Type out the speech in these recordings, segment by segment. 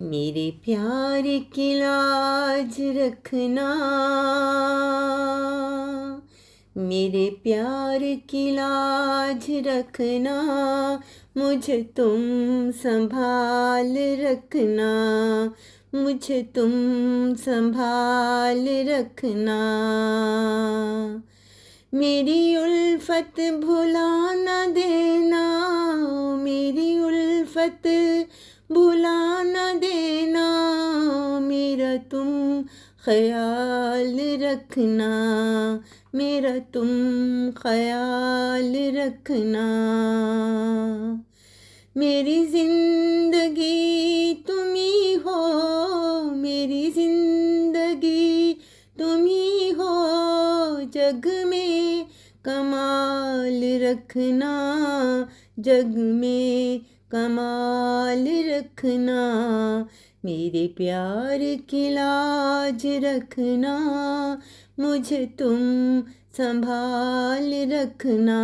मेरे प्यार की लाज रखना, मेरे प्यार की लाज रखना, मुझे तुम संभाल रखना, मुझे तुम संभाल रखना। मेरी उल्फत भुला न देना, मेरी उल्फत भुला न देना, मेरा तुम ख्याल रखना, मेरा तुम ख्याल रखना। मेरी जिंदगी तुम ही हो, मेरी जिंदगी तुम ही हो, जग में कमाल रखना, जग में कमाल रखना। मेरे प्यार की लाज रखना, मुझे तुम संभाल रखना।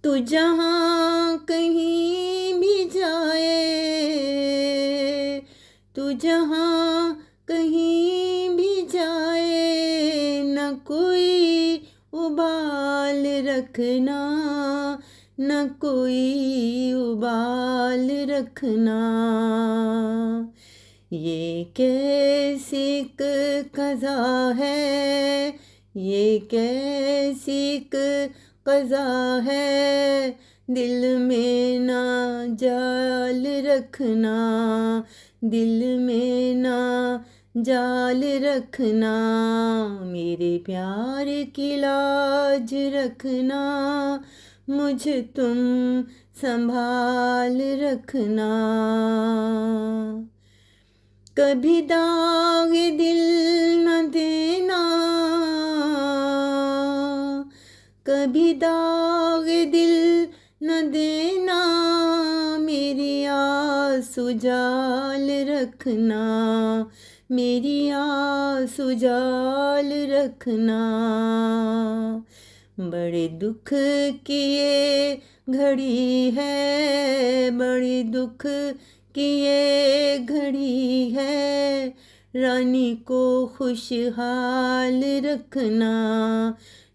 तू जहाँ कहीं भी जाए, तू जहाँ कहीं भी जाए, न कोई उबाल रखना, न कोई उबाल रखना। ये कैसी क़ज़ा है, ये कैसी क़ज़ा है, दिल में ना जाल रखना, दिल में ना जाल रखना। मेरे प्यार की लाज रखना, मुझे तुम संभाल रखना। कभी दाग दिल न देना, कभी दाग दिल न देना, मेरी आँसू जाल रखना, मेरी आँसू जाल रखना। बड़े दुख की ये घड़ी है, बड़े दुख की ये घड़ी है, रानी को खुशहाल रखना,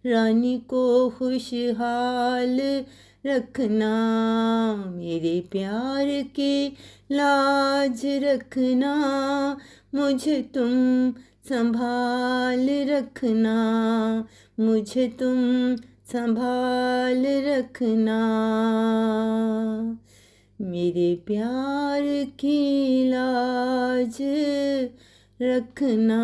रानी को खुशहाल रखना। मेरे प्यार की लाज रखना, मुझे तुम संभाल रखना, मुझे तुम संभाल रखना। मेरे प्यार की लाज रखना।